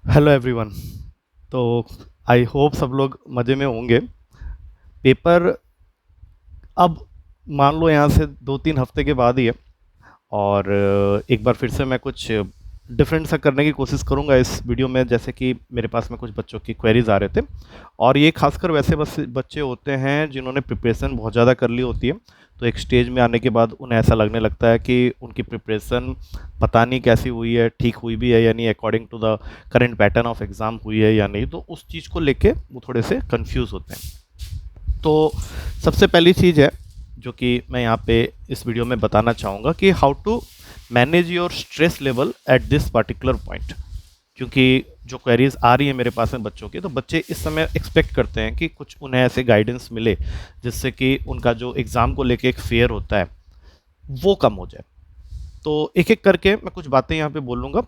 Hello everyone. तो I hope सब लोग मज़े में होंगे। पेपर अब मान लो यहाँ से 2-3 हफ्ते के बाद ही है। और एक बार फिर से मैं कुछ डिफरेंट सा करने की कोशिश करूँगा इस वीडियो में। जैसे कि मेरे पास में कुछ बच्चों की क्वेरीज आ रहे थे, और ये खासकर वैसे बस बच्चे होते हैं जिन्होंने प्रिपरेशन बहुत ज़्यादा कर ली होती है। तो एक स्टेज में आने के बाद उन्हें ऐसा लगने लगता है कि उनकी प्रिपरेशन पता नहीं कैसी हुई है, ठीक हुई भी है या नहीं, according to the current pattern of exam हुई है या नहीं। तो उस चीज़ को लेके वो थोड़े से कंफ्यूज होते हैं। तो सबसे पहली चीज़ है जो कि मैं यहाँ पे इस वीडियो में बताना चाहूँगा कि how to manage your stress level at this particular point. क्योंकि जो क्वेरीज आ रही है मेरे पास में बच्चों की, तो बच्चे इस समय एक्सपेक्ट करते हैं कि कुछ उन्हें ऐसे गाइडेंस मिले जिससे कि उनका जो एग्ज़ाम को लेके एक फेयर होता है वो कम हो जाए। तो एक एक करके मैं कुछ बातें यहाँ पे बोलूँगा।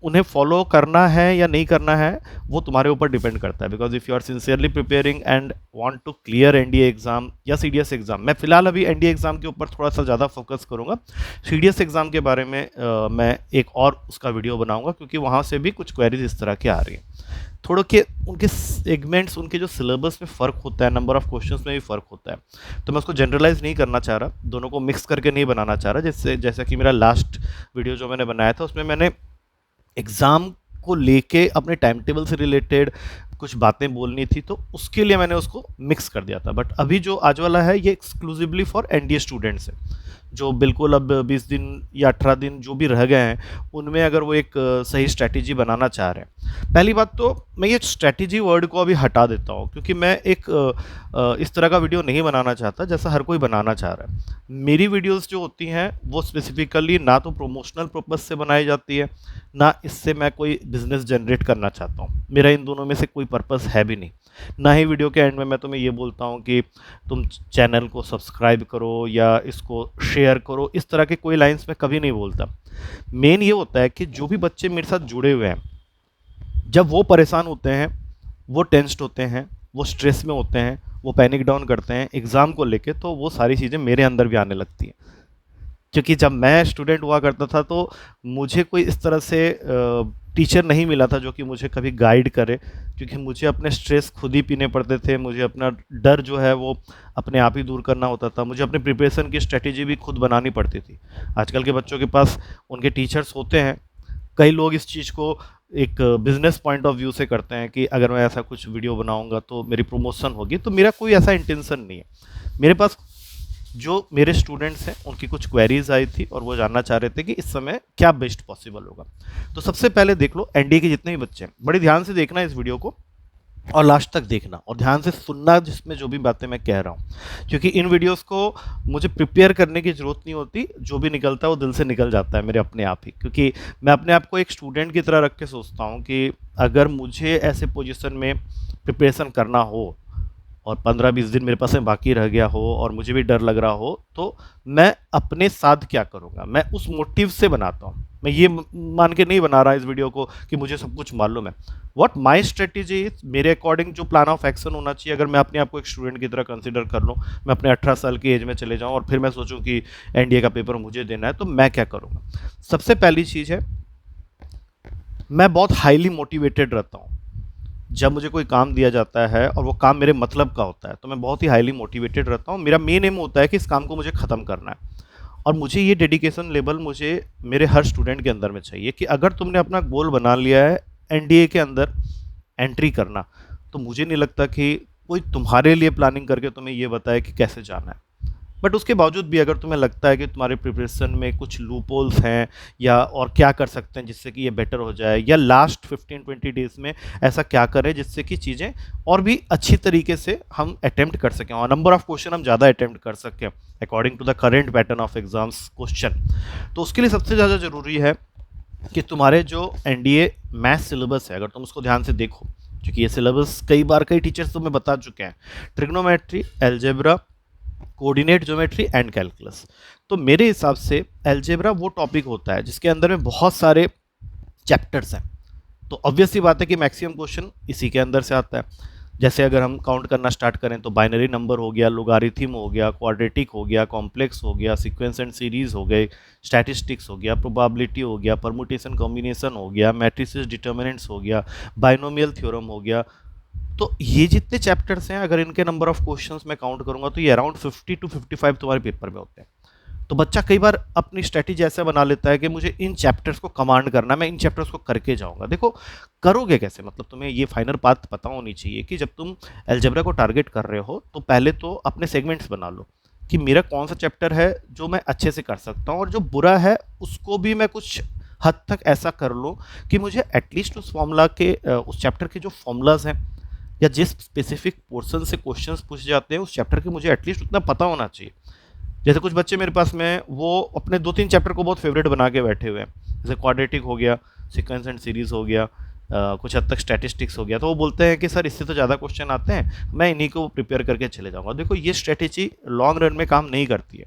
उन्हें फॉलो करना है या नहीं करना है वो तुम्हारे ऊपर डिपेंड करता है। Because if you are sincerely preparing and want to clear NDA exam या सीडीएस एग्जाम, मैं फिलहाल अभी एनडीए एग्जाम के ऊपर थोड़ा सा ज़्यादा फोकस करूंगा। सीडीएस एग्जाम के बारे में मैं एक और उसका वीडियो बनाऊंगा, क्योंकि वहाँ से भी कुछ क्वेरीज इस तरह की आ रही हैं। थोड़े के उनके सेगमेंट्स, उनके जो सिलेबस में फ़र्क होता है, नंबर ऑफ क्वेश्चंस में भी फ़र्क होता है। तो मैं उसको जनरलाइज नहीं करना चाह रहा, दोनों को मिक्स करके नहीं बनाना चाह रहा। जैसे जैसा कि मेरा लास्ट वीडियो जो मैंने बनाया था उसमें मैंने एग्ज़ाम को लेके अपने टाइम टेबल से रिलेटेड कुछ बातें बोलनी थी, तो उसके लिए मैंने उसको मिक्स कर दिया था। बट अभी जो आज वाला है ये एक्सक्लूसिवली फॉर एनडीए स्टूडेंट्स है, जो बिल्कुल अब 20 दिन या 18 दिन जो भी रह गए हैं उनमें अगर वो एक सही स्ट्रैटेजी बनाना चाह रहे हैं। पहली बात तो मैं ये स्ट्रैटेजी वर्ड को अभी हटा देता हूँ, क्योंकि मैं एक इस तरह का वीडियो नहीं बनाना चाहता जैसा हर कोई बनाना चाह रहा है। मेरी वीडियोस जो होती हैं वो स्पेसिफिकली ना तो प्रोमोशनल पर्पज से बनाई जाती है, ना इससे मैं कोई बिजनेस जनरेट करना चाहता हूँ। मेरा इन दोनों में से कोई पर्पस है भी नहीं। ना ही वीडियो के एंड में मैं तुम्हें ये बोलता हूँ कि तुम चैनल को सब्सक्राइब करो या इसको शेयर करो, इस तरह के कोई लाइंस मैं कभी नहीं बोलता। मेन ये होता है कि जो भी बच्चे मेरे साथ जुड़े हुए हैं, जब वो परेशान होते हैं, वो टेंस्ड होते हैं, वो स्ट्रेस में होते हैं, वो पैनिक डाउन करते हैं एग्ज़ाम को लेके, तो वो सारी चीज़ें मेरे अंदर भी आने लगती हैं। क्योंकि जब मैं स्टूडेंट हुआ करता था तो मुझे कोई इस तरह से टीचर नहीं मिला था जो कि मुझे कभी गाइड करे, क्योंकि मुझे अपने स्ट्रेस खुद ही पीने पड़ते थे। मुझे अपना डर जो है वो अपने आप ही दूर करना होता था। मुझे अपने प्रिपरेशन की स्ट्रेटेजी भी खुद बनानी पड़ती थी। आजकल के बच्चों के पास उनके टीचर्स होते हैं। कई लोग इस चीज़ को एक बिजनेस पॉइंट ऑफ व्यू से करते हैं कि अगर मैं ऐसा कुछ वीडियो बनाऊंगा तो मेरी प्रमोशन होगी। तो मेरा कोई ऐसा इंटेंशन नहीं है। मेरे पास जो मेरे स्टूडेंट्स हैं उनकी कुछ क्वेरीज आई थी और वो जानना चाह रहे थे कि इस समय क्या बेस्ट पॉसिबल होगा। तो सबसे पहले देख लो, एनडीए के जितने भी बच्चे हैं बड़े ध्यान से देखना इस वीडियो को, और लास्ट तक देखना और ध्यान से सुनना जिसमें जो भी बातें मैं कह रहा हूँ। क्योंकि इन वीडियोस को मुझे प्रिपेयर करने की ज़रूरत नहीं होती, जो भी निकलता है वो दिल से निकल जाता है मेरे अपने आप ही। क्योंकि मैं अपने आप को एक स्टूडेंट की तरह रख के सोचता हूँ कि अगर मुझे ऐसे पोजीशन में प्रिपरेशन करना हो और 15-20 दिन मेरे पास में बाकी रह गया हो और मुझे भी डर लग रहा हो, तो मैं अपने साथ क्या करूँगा, मैं उस मोटिव से बनाता हूँ। मैं ये मान के नहीं बना रहा इस वीडियो को कि मुझे सब कुछ मालूम है। व्हाट माई स्ट्रेटेजी इज, मेरे अकॉर्डिंग जो प्लान ऑफ एक्शन होना चाहिए, अगर मैं अपने आप को एक स्टूडेंट की तरह कंसिडर कर लूँ, मैं अपने 18 साल की एज में चले जाऊँ और फिर मैं सोचूं कि एनडीए का पेपर मुझे देना है, तो मैं क्या करूँगा। सबसे पहली चीज़ है, मैं बहुत हाईली मोटिवेटेड रहता हूँ। जब मुझे कोई काम दिया जाता है और वो काम मेरे मतलब का होता है तो मैं बहुत ही हाईली मोटिवेटेड रहता हूँ। मेरा मेन एम होता है कि इस काम को मुझे ख़त्म करना है, और मुझे ये डेडिकेशन लेवल मुझे मेरे हर स्टूडेंट के अंदर में चाहिए कि अगर तुमने अपना गोल बना लिया है एनडीए के अंदर एंट्री करना, तो मुझे नहीं लगता कि कोई तुम्हारे लिए प्लानिंग करके तुम्हें ये बताए कि कैसे जाना है। बट उसके बावजूद भी अगर तुम्हें लगता है कि तुम्हारे प्रिपरेशन में कुछ लूपहोल्स हैं या और क्या कर सकते हैं जिससे कि ये बेटर हो जाए, या लास्ट 15-20 डेज में ऐसा क्या करें जिससे कि चीज़ें और भी अच्छी तरीके से हम अटेम्प्ट कर सकें और नंबर ऑफ क्वेश्चन हम ज़्यादा अटेम्प्ट कर सकें according to the current pattern of exams question. तो उसके लिए सबसे ज़्यादा ज़रूरी है कि तुम्हारे जो एनडीए मैथ्स सिलेबस है, अगर तुम उसको ध्यान से देखो, क्योंकि ये सिलेबस कई बार कई टीचर्स तुम्हें बता चुके हैं, trigonometry, algebra, coordinate geometry and calculus. तो मेरे हिसाब से एल्जेब्रा वो टॉपिक होता है जिसके अंदर में बहुत सारे चैप्टर्स हैं, तो ऑब्वियस सी बात है कि मैक्सिमम क्वेश्चन इसी के अंदर से आता है। जैसे अगर हम काउंट करना स्टार्ट करें तो बाइनरी नंबर हो गया, लोगारिथम हो गया, क्वाड्रेटिक हो गया, कॉम्प्लेक्स हो गया, सीक्वेंस एंड सीरीज हो गए, स्टैटिस्टिक्स हो गया, प्रोबेबिलिटी हो गया, परमुटेशन कॉम्बिनेशन हो गया, मैट्रिसेस डिटर्मिनेंट्स हो गया, बाइनोमियल थ्योरम हो गया। तो ये जितने चैप्टर्स हैं, अगर इनके नंबर ऑफ क्वेश्चंस मैं काउंट करूंगा तो ये अराउंड 50 to 55 तुम्हारे पेपर में होते हैं। तो बच्चा कई बार अपनी स्ट्रेटेजी ऐसा बना लेता है कि मुझे इन चैप्टर्स को कमांड करना, मैं इन चैप्टर्स को करके जाऊंगा। देखो करोगे कैसे, मतलब तुम्हें ये फाइनल बात पता होनी चाहिए कि जब तुम अलजेब्रा को टारगेट कर रहे हो तो पहले तो अपने सेगमेंट्स बना लो कि मेरा कौन सा चैप्टर है जो मैं अच्छे से कर सकता हूँ, और जो बुरा है उसको भी मैं कुछ हद तक ऐसा कर लूँ कि मुझे एटलीस्ट उस फॉर्मूला के उस चैप्टर के जो फॉर्मूलाज हैं या जिस स्पेसिफिक पोर्शन से क्वेश्चंस पूछे जाते हैं उस चैप्टर के मुझे एटलीस्ट उतना पता होना चाहिए। जैसे कुछ बच्चे मेरे पास में वो अपने 2-3 चैप्टर को बहुत फेवरेट बना के बैठे हुए हैं, जैसे क्वाड्रेटिक हो गया, सीक्वेंस एंड सीरीज हो गया, कुछ हद तक स्टैटिस्टिक्स हो गया, तो वो बोलते हैं कि सर इससे तो ज़्यादा क्वेश्चन आते हैं, मैं इन्हीं को प्रिपेयर करके चले जाऊँगा। देखो ये स्ट्रेटेजी लॉन्ग रन में काम नहीं करती है।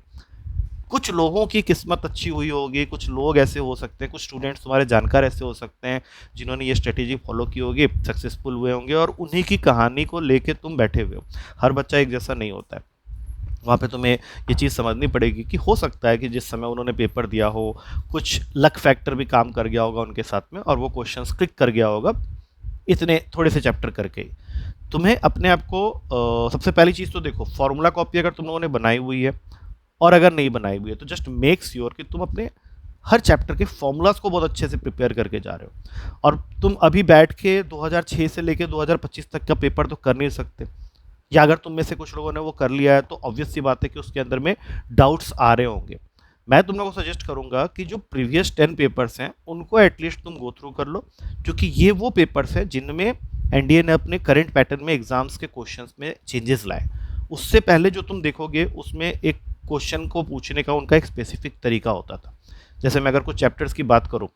कुछ लोगों की किस्मत अच्छी हुई होगी, कुछ लोग ऐसे हो सकते हैं, कुछ स्टूडेंट्स तुम्हारे जानकार ऐसे हो सकते हैं जिन्होंने ये स्ट्रेटेजी फॉलो की होगी, सक्सेसफुल हुए होंगे, और उन्हीं की कहानी को लेके तुम बैठे हुए हो। हर बच्चा एक जैसा नहीं होता है। वहाँ पे तुम्हें ये चीज़ समझनी पड़ेगी कि हो सकता है कि जिस समय उन्होंने पेपर दिया हो कुछ लक फैक्टर भी काम कर गया होगा उनके साथ में, और वो क्वेश्चंस क्लिक कर गया होगा इतने थोड़े से चैप्टर करके ही। तुम्हें अपने आप को सबसे पहली चीज़ तो देखो, फॉर्मूला कॉपी अगर तुम लोगों ने बनाई हुई है, और अगर नहीं बनाई हुई है तो जस्ट मेक श्योर कि तुम अपने हर चैप्टर के फॉर्मूलाज को बहुत अच्छे से प्रिपेयर करके जा रहे हो। और तुम अभी बैठ के 2006 से लेके 2025 तक का पेपर तो कर नहीं सकते, या अगर तुम में से कुछ लोगों ने वो कर लिया है तो ऑब्वियस सी बात है कि उसके अंदर में डाउट्स आ रहे होंगे। मैं तुम लोगों को सजेस्ट करूंगा कि जो प्रीवियस 10 पेपर्स हैं उनको एटलीस्ट तुम गो थ्रू कर लो, क्योंकि ये वो पेपर्स हैं जिनमें एनडीए ने अपने करंट पैटर्न में एग्जाम्स के क्वेश्चंस में चेंजेस लाए। उससे पहले जो तुम देखोगे उसमें एक क्वेश्चन को पूछने का उनका एक स्पेसिफिक तरीका होता था। जैसे मैं अगर कुछ चैप्टर्स की बात करूँ,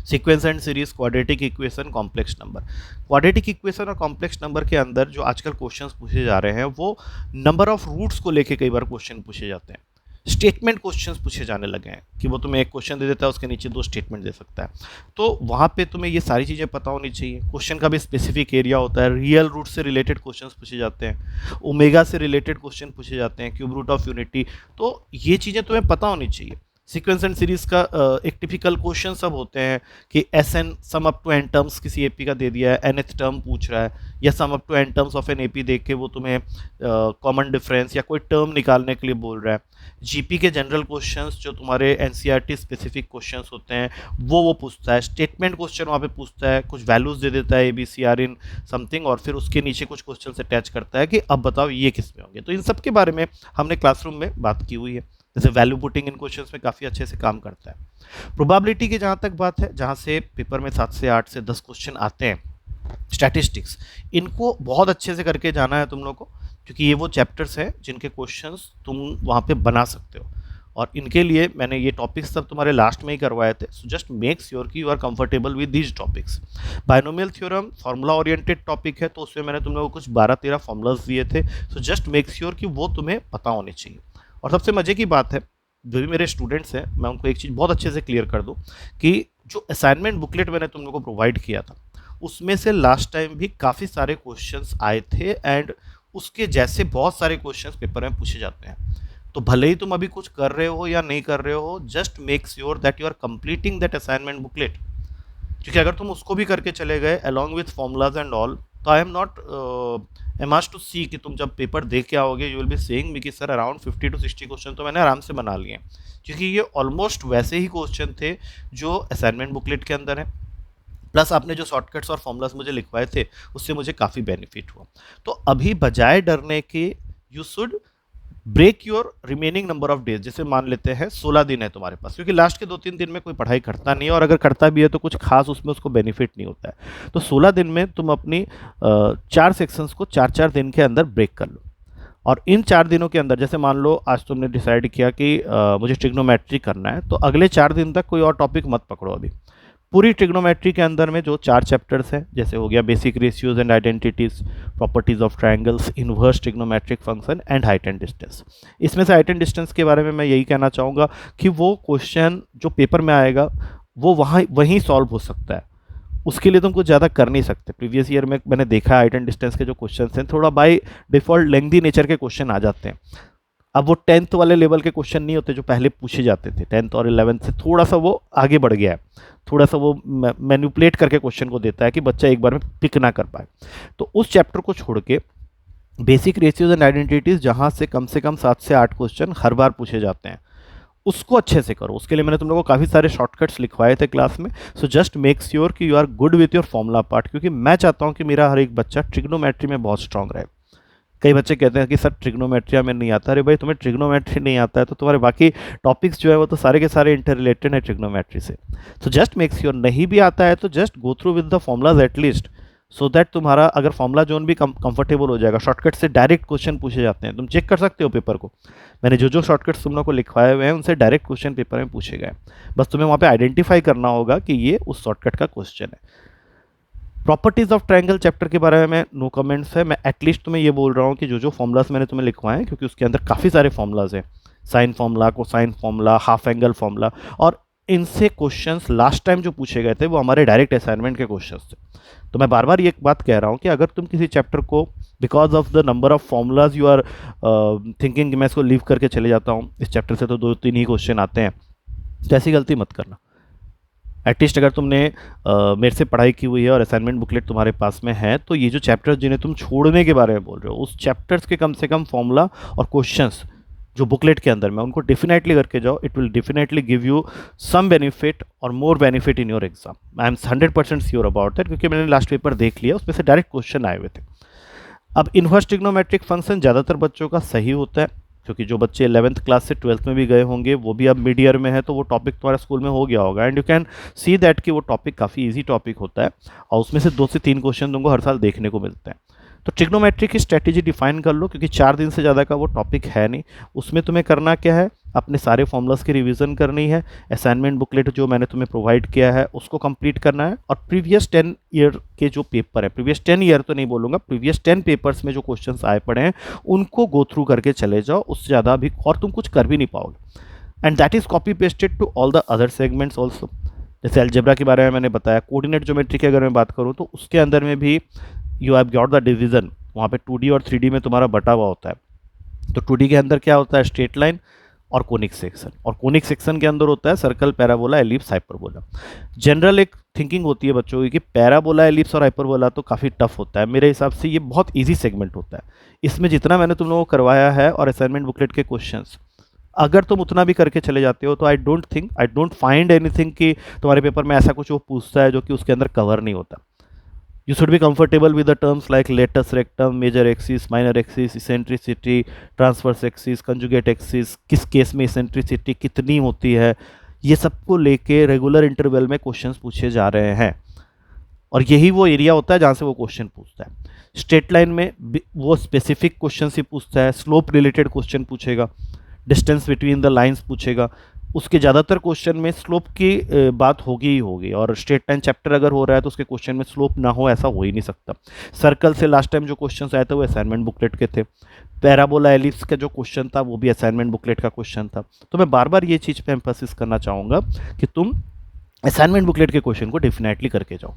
sequence and series, quadratic equation, complex number. Quadratic equation और कॉम्प्लेक्स नंबर के अंदर जो आजकल क्वेश्चंस पूछे जा रहे हैं वो नंबर ऑफ रूट्स को लेके कई बार क्वेश्चन पूछे जाते हैं। स्टेटमेंट क्वेश्चंस पूछे जाने लगे हैं कि वो तुम्हें एक क्वेश्चन दे देता है, उसके नीचे 2 स्टेटमेंट दे सकता है। तो वहाँ पे तुम्हें ये सारी चीज़ें पता होनी चाहिए। क्वेश्चन का भी स्पेसिफिक एरिया होता है, रियल रूट से रिलेटेड क्वेश्चंस पूछे जाते हैं, ओमेगा से रिलेटेड क्वेश्चन पूछे जाते हैं, क्यूब रूट ऑफ यूनिटी। तो ये चीज़ें तुम्हें पता होनी चाहिए। सीक्वेंस एंड सीरीज का एक टिपिकल क्वेश्चन सब होते हैं कि S n sum up to n terms किसी एपी का दे दिया है, एनथ टर्म पूछ रहा है, या sum up to n terms of an AP देख के वो तुम्हें कॉमन डिफरेंस या कोई टर्म निकालने के लिए बोल रहा है। जीपी के जनरल क्वेश्चंस जो तुम्हारे एनसीईआरटी स्पेसिफिक क्वेश्चंस होते हैं वो पूछता है। स्टेटमेंट क्वेश्चन वहाँ पे पूछता है, कुछ वैल्यूज दे देता है ABCR इन समथिंग, और फिर उसके नीचे कुछ क्वेश्चन अटैच करता है कि अब बताओ ये किस में होंगे। तो इन सब के बारे में हमने क्लासरूम में बात की हुई है। जैसे वैल्यू पुटिंग इन क्वेश्चंस में काफ़ी अच्छे से काम करता है। प्रोबेबिलिटी की जहाँ तक बात है, जहाँ से पेपर में 7 से 8 से 10 क्वेश्चन आते हैं, स्टैटिस्टिक्स, इनको बहुत अच्छे से करके जाना है तुम लोग को, क्योंकि ये वो चैप्टर्स हैं जिनके क्वेश्चंस तुम वहाँ पे बना सकते हो। और इनके लिए मैंने ये टॉपिक्स सब तुम्हारे लास्ट में ही करवाए थे। सो जस्ट मेक श्योर कि you are comfortable with these topics. Binomial theorem formula oriented topic है, तो उसमें मैंने तुम लोगों को कुछ 12-13 फॉर्मूलाज दिए थे। सो जस्ट मेक श्योर कि वो तुम्हें पता होने चाहिए। और सबसे मज़े की बात है, जो भी मेरे स्टूडेंट्स हैं, मैं उनको एक चीज़ बहुत अच्छे से क्लियर कर दूं कि जो असाइनमेंट बुकलेट मैंने तुम लोगों को प्रोवाइड किया था उसमें से लास्ट टाइम भी काफ़ी सारे क्वेश्चंस आए थे, एंड उसके जैसे बहुत सारे क्वेश्चंस पेपर में पूछे जाते हैं। तो भले ही तुम अभी कुछ कर रहे हो या नहीं कर रहे हो, just make sure that you are completing that assignment booklet, क्योंकि अगर तुम उसको भी करके चले गए along with formulas and all, तो I am not amassed to see कि तुम जब पेपर देख के आओगे you will be saying me कि सर अराउंड 50 to 60 क्वेश्चन तो मैंने आराम से बना लिए हैं, क्योंकि ये ऑलमोस्ट वैसे ही क्वेश्चन थे जो असाइनमेंट बुकलेट के अंदर है। प्लस आपने जो शॉर्टकट्स और फॉर्मूलाज मुझे लिखवाए थे उससे मुझे काफ़ी बेनिफिट हुआ। तो अभी बजाय डरने के you should break your remaining number of days. जैसे मान लेते हैं 16 दिन है तुम्हारे पास, क्योंकि लास्ट के 2-3 दिन में कोई पढ़ाई करता नहीं है, और अगर करता भी है तो कुछ खास उसमें उसको बेनिफिट नहीं होता है। तो 16 दिन में तुम अपनी 4 सेक्शंस को 4-4 दिन के अंदर ब्रेक कर लो। और इन 4 दिनों के अंदर, जैसे मान लो आज तुमने डिसाइड किया कि मुझे ट्रिग्नोमेट्री करना है, तो अगले 4 दिन तक कोई और टॉपिक मत पकड़ो। अभी पूरी ट्रिग्नोमेट्री के अंदर में जो 4 चैप्टर्स हैं, जैसे हो गया basic ratios and identities, properties of triangles, inverse trigonometric function and height and distance. इसमें से हाइट एंड डिस्टेंस के बारे में मैं यही कहना चाहूँगा कि वो क्वेश्चन जो पेपर में आएगा वो वहीं सॉल्व हो सकता है। उसके लिए तुम कुछ ज़्यादा कर नहीं सकते। प्रीवियस ईयर में मैंने देखा हाइट एंड डिस्टेंस के जो क्वेश्चन हैं थोड़ा बाय डिफॉल्ट लेंथी नेचर के क्वेश्चन आ जाते हैं। अब वो 10th वाले लेवल के क्वेश्चन नहीं होते जो पहले पूछे जाते थे। 10th और 11th से थोड़ा सा वो आगे बढ़ गया है, थोड़ा सा वो मैनिपुलेट करके क्वेश्चन को देता है कि बच्चा एक बार में पिक ना कर पाए। तो उस चैप्टर को छोड़ के बेसिक रेशियोज एंड आइडेंटिटीज, जहाँ से कम 7 से 8 क्वेश्चन हर बार पूछे जाते हैं, उसको अच्छे से करो। उसके लिए मैंने तुम लोगों को काफ़ी सारे शॉर्टकट्स लिखवाए थे क्लास में। सो जस्ट मेक श्योर कि you are good with your formula part, क्योंकि मैं चाहता हूँ कि मेरा हर एक बच्चा ट्रिग्नोमेट्री में बहुत स्ट्रांग रहे। कई बच्चे कहते हैं कि सर ट्रिग्नोमेट्री में नहीं आता। अरे भाई, तुम्हें ट्रिग्नोमेट्री नहीं आता है तो तुम्हारे बाकी टॉपिक्स जो है वो तो सारे के सारे इंटर रिलेटेड है ट्रिग्नोमेट्री से। सो जस्ट मेक श्योर, नहीं भी आता है तो just go through with the formulas at least, so that तुम्हारा अगर फॉर्मूला जोन भी कंफर्टेबल हो जाएगा। शॉर्टकट से डायरेक्ट क्वेश्चन पूछे जाते हैं, तुम चेक कर सकते हो पेपर को। मैंने जो जो शॉर्टकट्स तुम लोग को लिखवाए हुए हैं उनसे डायरेक्ट क्वेश्चन पेपर में पूछे गए। बस तुम्हें वहाँ पे आइडेंटिफाई करना होगा कि ये उस शॉर्टकट का क्वेश्चन है। प्रॉपर्टीज ऑफ ट्रायंगल चैप्टर के बारे में नो कमेंट्स है। मैं एटलीस्ट तुम्हें ये बोल रहा हूँ कि जो जो फॉर्मूलाज मैंने तुम्हें लिखवाए हैं, क्योंकि उसके अंदर काफ़ी सारे फॉर्मूलाज हैं, sine formula, cosine formula, half angle formula, और इनसे क्वेश्चंस लास्ट टाइम जो पूछे गए थे वो हमारे डायरेक्ट असाइनमेंट के क्वेश्चंस थे। तो मैं बार बार ये बात कह रहा हूँ कि अगर तुम किसी चैप्टर को because of the number of formulas you are thinking कि मैं इसको लीव करके चले जाता हूँ, इस चैप्टर से तो 2-3 ही क्वेश्चन आते हैं, तो ऐसी गलती मत करना। एटलीस्ट अगर तुमने मेरे से पढ़ाई की हुई है और असाइनमेंट बुकलेट तुम्हारे पास में है, तो ये जो चैप्टर्स जिन्हें तुम छोड़ने के बारे में बोल रहे हो, उस चैप्टर्स के कम से कम फॉर्मूला और क्वेश्चंस जो बुकलेट के अंदर में, उनको डेफिनेटली करके जाओ। It will definitely give you some benefit और more benefit in your exam. I am 100% sure about that, क्योंकि मैंने लास्ट पेपर देख लिया, उसमें से डायरेक्ट क्वेश्चन आए हुए थे। अब इनवर्स ट्रिग्नोमेट्रिक फंक्शन ज़्यादातर बच्चों का सही होता है, क्योंकि जो बच्चे 11th क्लास से 12th में भी गए होंगे वो भी अब मिड ईयर में है, तो वो टॉपिक तुम्हारा स्कूल में हो गया होगा। And you can see that कि वो टॉपिक काफ़ी इजी टॉपिक होता है और उसमें से 2 से 3 क्वेश्चन तुमको हर साल देखने को मिलते हैं। तो ट्रिग्नोमेट्री की स्ट्रेटेजी डिफाइन कर लो, क्योंकि 4 दिन से ज़्यादा का वो टॉपिक है नहीं। उसमें तुम्हें करना क्या है, अपने सारे फॉर्मूलाज की रिवीजन करनी है, असाइनमेंट बुकलेट जो मैंने तुम्हें प्रोवाइड किया है उसको कंप्लीट करना है, और प्रीवियस 10 ईयर के जो पेपर है, प्रीवियस 10 ईयर तो नहीं बोलूँगा, प्रीवियस 10 पेपर्स में जो क्वेश्चंस आए पड़े हैं उनको गो थ्रू करके चले जाओ। उससे ज़्यादा भी और तुम कुछ कर भी नहीं पाओगे। And that is copy pasted to all the other segments also. जैसे अलजेब्रा के बारे में मैंने बताया, कोऑर्डिनेट ज्योमेट्री की अगर मैं बात करूँ तो उसके अंदर में भी you have got the division. वहाँ पे 2D और 3D में तुम्हारा बटा हुआ होता है। तो 2D के अंदर क्या होता है, स्ट्रेट लाइन और कोनिक सेक्शन, और कोनिक सेक्शन के अंदर होता है circle, parabola, ellipse, hyperbola. General एक थिंकिंग होती है बच्चों की कि पैराबोला, एलिप्स और हाइपरबोला तो काफ़ी टफ होता है। मेरे हिसाब से ये बहुत ईजी सेगमेंट होता है। इसमें जितना मैंने तुम लोगों को करवाया है और असाइनमेंट बुकलेट के क्वेश्चंस, अगर तुम उतना भी करके चले जाते हो तो आई डोंट फाइंड एनीथिंग कि तुम्हारे पेपर में ऐसा कुछ वो पूछता है जो कि उसके अंदर कवर नहीं होता। You should be comfortable with the terms like latus rectum, major axis, minor axis, eccentricity, transverse axis, conjugate axis, किस केस में eccentricity कितनी होती है, ये सबको लेके रेगुलर इंटरवल में क्वेश्चंस पूछे जा रहे हैं, और यही वो एरिया होता है जहाँ से वो क्वेश्चन पूछता है। स्ट्रेट लाइन में वो स्पेसिफिक क्वेश्चन ही पूछता है, स्लोप रिलेटेड क्वेश्चन पूछेगा, डिस्टेंस बिटवीन द लाइन्स पूछेगा। उसके ज़्यादातर क्वेश्चन में स्लोप की बात होगी ही होगी, और स्ट्रेट लाइन चैप्टर अगर हो रहा है तो उसके क्वेश्चन में स्लोप ना हो ऐसा हो ही नहीं सकता। सर्कल से लास्ट टाइम जो क्वेश्चन आए थे वो असाइनमेंट बुकलेट के थे। पैराबोला, एलिप्स का जो क्वेश्चन था वो भी असाइनमेंट बुकलेट का क्वेश्चन था। तो मैं बार बार ये चीज़ पे एम्फेसिस करना चाहूँगा कि तुम असाइनमेंट बुकलेट के क्वेश्चन को डेफिनेटली करके जाओ।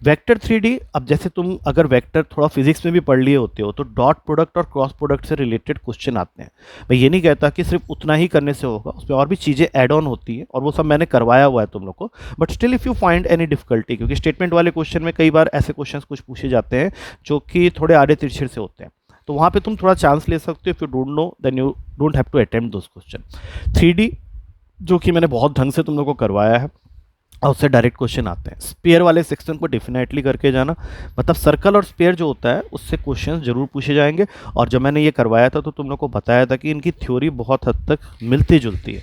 वेक्टर 3D, अब जैसे तुम अगर वेक्टर थोड़ा फिजिक्स में भी पढ़ लिए होते हो तो डॉट प्रोडक्ट और क्रॉस प्रोडक्ट से रिलेटेड क्वेश्चन आते हैं। मैं ये नहीं कहता कि सिर्फ उतना ही करने से होगा, उसमें और भी चीज़ें ऐड ऑन होती हैं और वो सब मैंने करवाया हुआ है तुम लोग को। But still if you find any difficulty, क्योंकि स्टेटमेंट वाले क्वेश्चन में कई बार ऐसे क्वेश्चन कुछ पूछे जाते हैं जो कि थोड़े आड़े तिरछे से होते हैं, तो वहाँ पर तुम थोड़ा चांस ले सकते हो। If you don't know then you don't have to attempt those question. 3D जो कि मैंने बहुत ढंग से तुम लोग को करवाया है और उससे डायरेक्ट क्वेश्चन आते हैं। स्पेयर वाले सेक्शन को डेफिनेटली करके जाना, मतलब सर्कल और स्पेयर जो होता है उससे क्वेश्चन जरूर पूछे जाएंगे। और जब मैंने ये करवाया था तो तुम लोग को बताया था कि इनकी थ्योरी बहुत हद तक मिलती जुलती है,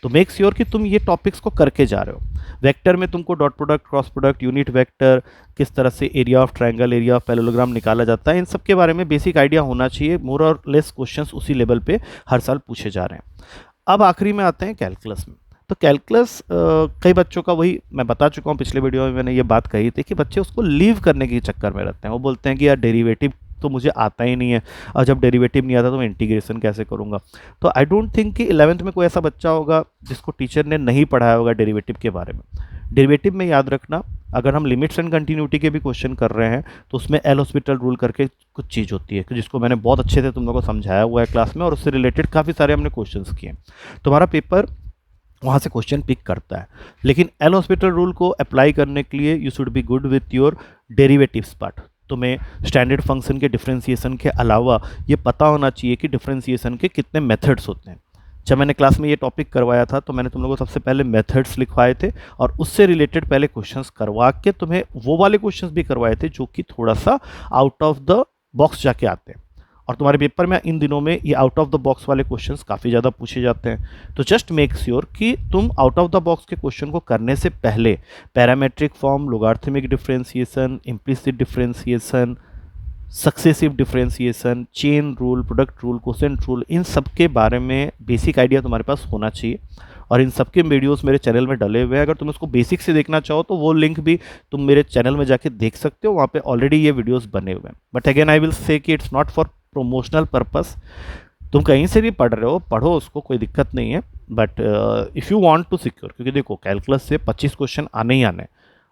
तो मेक श्योर कि तुम ये टॉपिक्स को करके जा रहे हो। वेक्टर में तुमको dot product, cross product, unit vector, किस तरह से area of triangle, area of parallelogram निकाला जाता है, इन सब के बारे में बेसिक आइडिया होना चाहिए। मोर और लेस क्वेश्चंस उसी लेवल पे हर साल पूछे जा रहे हैं। अब आखिरी में आते हैं कैलकुलस में। तो कैलकुलस कई बच्चों का, वही मैं बता चुका हूँ पिछले वीडियो में मैंने ये बात कही थी कि बच्चे उसको लीव करने के चक्कर में रहते हैं। वो बोलते हैं कि यार डेरिवेटिव तो मुझे आता ही नहीं है, और जब डेरिवेटिव नहीं आता तो मैं इंटीग्रेशन कैसे करूँगा। तो आई डोंट थिंक कि 11th में कोई ऐसा बच्चा होगा जिसको टीचर ने नहीं पढ़ाया होगा डेरिवेटिव के बारे में। डेरिवेटिव में याद रखना, अगर हम लिमिट्स एंड कंटिन्यूटी के भी क्वेश्चन कर रहे हैं तो उसमें एल हॉस्पिटल रूल करके कुछ चीज़ होती है जिसको मैंने बहुत अच्छे से तुम लोगों को समझाया हुआ है क्लास में, और उससे रिलेटेड काफ़ी सारे हमने क्वेश्चंस किए। तुम्हारा पेपर वहाँ से क्वेश्चन पिक करता है, लेकिन एल हॉस्पिटल रूल को अप्लाई करने के लिए you should be good with your derivatives part. तुम्हें स्टैंडर्ड फंक्शन के डिफरेंशिएशन के अलावा ये पता होना चाहिए कि डिफरेंशिएशन के कितने मेथड्स होते हैं। जब मैंने क्लास में ये टॉपिक करवाया था तो मैंने तुम लोगों को सबसे पहले मेथड्स लिखवाए थे और उससे रिलेटेड पहले क्वेश्चंस करवा के तुम्हें वो वाले क्वेश्चंस भी करवाए थे जो कि थोड़ा सा आउट ऑफ द बॉक्स जाके आते हैं, और तुम्हारे पेपर में इन दिनों में ये आउट ऑफ द बॉक्स वाले क्वेश्चंस काफ़ी ज़्यादा पूछे जाते हैं। तो जस्ट मेक श्योर कि तुम आउट ऑफ द बॉक्स के क्वेश्चन को करने से पहले parametric form, logarithmic differentiation, implicit differentiation, successive differentiation, chain rule, product rule, quotient rule, इन सब के बारे में बेसिक आइडिया तुम्हारे पास होना चाहिए। और इन सब के वीडियोस मेरे चैनल में डले हुए हैं, अगर तुम उसको बेसिक से देखना चाहो तो वो लिंक भी तुम मेरे चैनल में जाके देख सकते हो, वहाँ पे ऑलरेडी ये वीडियोस बने हुए हैं। But again I will say कि it's not for promotional purpose. तुम कहीं से भी पढ़ रहे हो, पढ़ो उसको, कोई दिक्कत नहीं है, but if you want to secure, क्योंकि देखो कैलकुलस से 25 क्वेश्चन आने ही आने।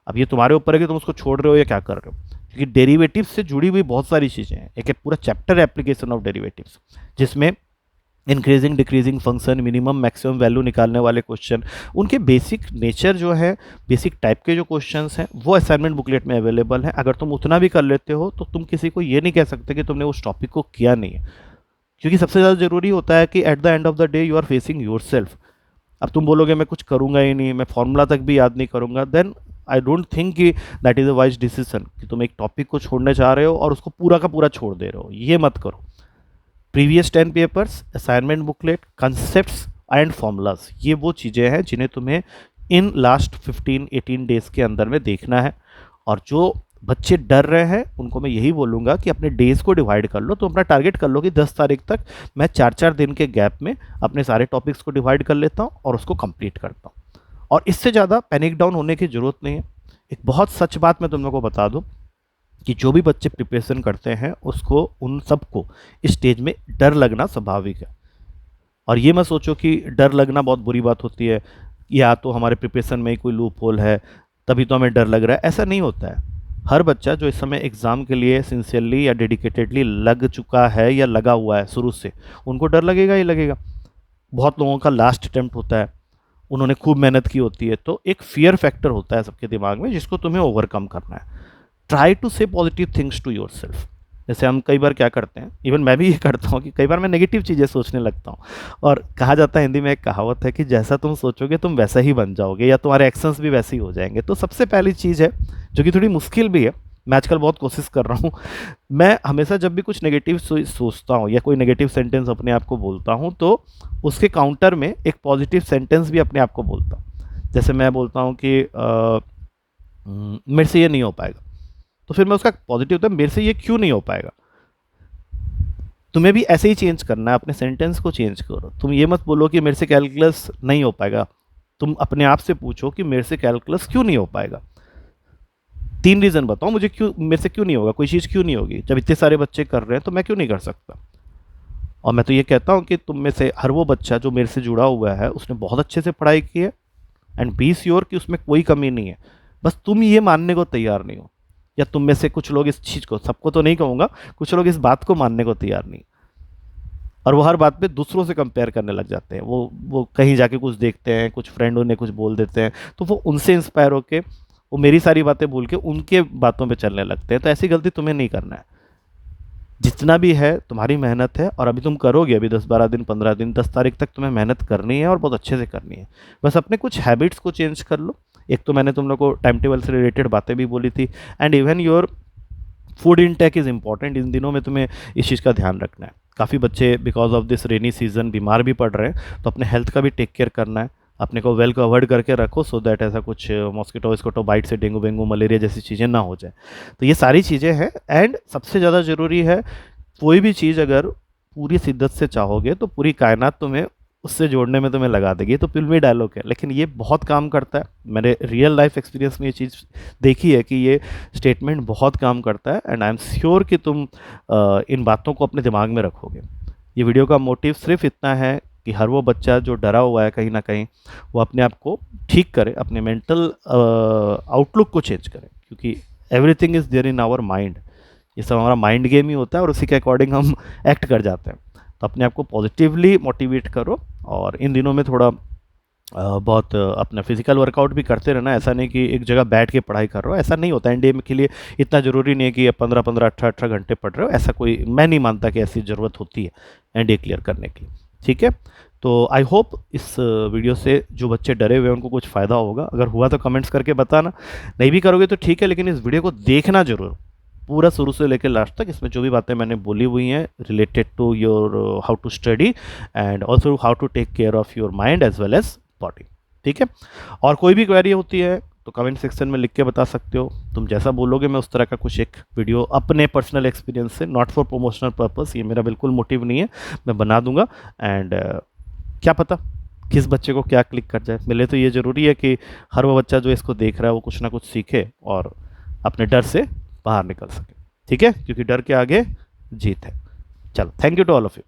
अब ये तुम्हारे ऊपर है कि तुम उसको छोड़ रहे हो या क्या कर रहे हो, क्योंकि डेरिवेटिव से जुड़ी हुई बहुत सारी चीज़ें हैं। एक पूरा चैप्टर है एप्लीकेशन ऑफ डेरिवेटिव्स, जिसमें increasing decreasing function, minimum maximum value निकालने वाले क्वेश्चन, उनके बेसिक नेचर जो है, बेसिक टाइप के जो क्वेश्चंस हैं वो असाइनमेंट बुकलेट में अवेलेबल है। अगर तुम उतना भी कर लेते हो तो तुम किसी को ये नहीं कह सकते कि तुमने उस टॉपिक को किया नहीं है, क्योंकि सबसे ज़्यादा ज़रूरी होता है कि at the end of the day you are facing yourself. अब तुम बोलोगे मैं कुछ करूँगा ही नहीं, मैं फॉर्मूला तक भी याद नहीं करूँगा, देन आई डोंट थिंक कि that is a wise decision कि तुम एक टॉपिक को छोड़ने चाह रहे हो और उसको पूरा का पूरा छोड़ दे रहे हो। ये मत करो। Previous 10 papers, assignment booklet, concepts and formulas, ये वो चीज़ें हैं जिन्हें तुम्हें इन लास्ट 15-18 डेज के अंदर में देखना है। और जो बच्चे डर रहे हैं उनको मैं यही बोलूँगा कि अपने डेज को डिवाइड कर लो। तो अपना टारगेट कर लो कि 10 तारीख तक मैं 4-4 दिन के गैप में अपने सारे टॉपिक्स को डिवाइड कर लेता हूँ और उसको कंप्लीट करता हूँ। और इससे ज़्यादा पैनिक डाउन होने की ज़रूरत नहीं है। एक बहुत सच बात मैं तुम लोगों को बता दूँ कि जो भी बच्चे प्रिपरेशन करते हैं उसको, उन सबको इस स्टेज में डर लगना स्वाभाविक है। और ये मत सोचो कि डर लगना बहुत बुरी बात होती है, या तो हमारे प्रिपरेशन में ही कोई लूप होल है तभी तो हमें डर लग रहा है। ऐसा नहीं होता है। हर बच्चा जो इस समय एग्ज़ाम के लिए सिंसियरली या डेडिकेटेडली लग चुका है या लगा हुआ है शुरू से, उनको डर लगेगा ही लगेगा। बहुत लोगों का लास्ट अटेम्प्ट होता है, उन्होंने खूब मेहनत की होती है, तो एक फियर फैक्टर होता है सबके दिमाग में जिसको तुम्हें ओवरकम करना है। Try to say positive things to yourself. जैसे हम कई बार क्या करते हैं, इवन मैं भी ये करता हूँ कि कई बार मैं नेगेटिव चीज़ें सोचने लगता हूँ। और कहा जाता है हिंदी में, एक कहावत है कि जैसा तुम सोचोगे तुम वैसा ही बन जाओगे, या तुम्हारे एक्शंस भी वैसे ही हो जाएंगे। तो सबसे पहली चीज़ है जो कि थोड़ी मुश्किल भी है, मैं आजकल बहुत कोशिश कर रहा हूँ, मैं हमेशा जब भी कुछ नेगेटिव सोचता हूँ या कोई नेगेटिव सेंटेंस अपने आप को बोलता हूँ तो उसके काउंटर में एक पॉजिटिव सेंटेंस भी अपने आप को बोलता हूँ। जैसे मैं बोलता हूँ कि मेरे से ये नहीं हो पाएगा, तो फिर मैं उसका पॉजिटिव होता है, मेरे से ये क्यों नहीं हो पाएगा। तुम्हें भी ऐसे ही चेंज करना है, अपने सेंटेंस को चेंज करो। तुम ये मत बोलो कि मेरे से कैलकुलस नहीं हो पाएगा, तुम अपने आप से पूछो कि मेरे से कैलकुलस क्यों नहीं हो पाएगा। 3 रीज़न बताओ मुझे, क्यों मेरे से क्यों नहीं होगा, कोई चीज़ क्यों नहीं होगी। जब इतने सारे बच्चे कर रहे हैं तो मैं क्यों नहीं कर सकता। और मैं तो ये कहता हूँ कि तुम में से हर वो बच्चा जो मेरे से जुड़ा हुआ है उसने बहुत अच्छे से पढ़ाई की है, एंड बी श्योर कि उसमें कोई कमी नहीं है। बस तुम ये मानने को तैयार नहीं हो, या तुम में से कुछ लोग इस चीज़ को, सबको तो नहीं कहूँगा, कुछ लोग इस बात को मानने को तैयार नहीं, और वो हर बात पे दूसरों से कंपेयर करने लग जाते हैं। वो कहीं जाके कुछ देखते हैं, कुछ फ्रेंडों ने कुछ बोल देते हैं, तो वो उनसे इंस्पायर होके वो मेरी सारी बातें भूल के उनके बातों पे चलने लगते हैं। तो ऐसी गलती तुम्हें नहीं करना है। जितना भी है तुम्हारी मेहनत है, और अभी तुम करोगे, अभी 10-12 दिन 15 दिन 10 तारीख तक तुम्हें मेहनत करनी है और बहुत अच्छे से करनी है। बस अपने कुछ हैबिट्स को चेंज कर लो। एक तो मैंने तुम लोग को टाइम टेबल से रिलेटेड बातें भी बोली थी, and even your food intake is important. इन दिनों में तुम्हें इस चीज़ का ध्यान रखना है। काफ़ी बच्चे because of this rainy season बीमार भी पड़ रहे हैं, तो अपने हेल्थ का भी टेक केयर करना है। अपने को वेल कवर्ड करके रखो, सो दैट ऐसा कुछ मॉस्किटो विस्किटो बाइट से डेंगू वेंगू मलेरिया जैसी चीज़ें ना हो जाए। तो ये सारी चीज़ें हैं। एंड सबसे ज़्यादा ज़रूरी है, कोई भी चीज़ अगर पूरी शिद्दत से चाहोगे तो पूरी कायनात तुम्हें उससे जोड़ने में तुम्हें लगा देगी। तो फिल्मी डायलॉग है, लेकिन ये बहुत काम करता है। मैंने रियल लाइफ एक्सपीरियंस में ये चीज़ देखी है कि ये स्टेटमेंट बहुत काम करता है, एंड आई एम श्योर कि तुम इन बातों को अपने दिमाग में रखोगे। ये वीडियो का मोटिव सिर्फ इतना है कि हर वो बच्चा जो डरा हुआ है कहीं ना कहीं, वो अपने आप को ठीक करे, अपने मेंटल आउटलुक को चेंज करे, क्योंकि everything is there in our mind. ये सब हमारा माइंड गेम ही होता है और उसी के अकॉर्डिंग हम एक्ट कर जाते हैं। तो अपने आप को पॉजिटिवली मोटिवेट करो, और इन दिनों में थोड़ा बहुत अपना फिजिकल वर्कआउट भी करते रहना। ऐसा नहीं कि एक जगह बैठ के पढ़ाई कर रहे हो, ऐसा नहीं होता। एनडीए के लिए इतना ज़रूरी नहीं है कि 15-15, 18-18 घंटे पढ़ रहे हो, ऐसा कोई, मैं नहीं मानता कि ऐसी ज़रूरत होती है एनडीए क्लियर करने के लिए। ठीक है, तो आई होप इस वीडियो से जो बच्चे डरे हुए हैं उनको कुछ फ़ायदा होगा। अगर हुआ तो कमेंट्स करके बताना, नहीं भी करोगे तो ठीक है, लेकिन इस वीडियो को देखना जरूर, पूरा शुरू से लेकर लास्ट तक। इसमें जो भी बातें मैंने बोली हुई हैं related to your how to study and also how to take care of your mind as well as body. ठीक है, और कोई भी क्वेरी होती है तो कमेंट सेक्शन में लिख के बता सकते हो। तुम जैसा बोलोगे मैं उस तरह का कुछ एक वीडियो अपने पर्सनल एक्सपीरियंस से, नॉट फॉर प्रोमोशनल पर्पस, ये मेरा बिल्कुल मोटिव नहीं है, मैं बना दूंगा। एंड क्या पता किस बच्चे को क्या क्लिक कर जाए। मेरे लिए तो ये ज़रूरी है कि हर वो बच्चा जो इसको देख रहा है वो कुछ ना कुछ सीखे और अपने डर से बाहर निकल सके। ठीक है, क्योंकि डर के आगे जीत है। चलो, thank you to all of you.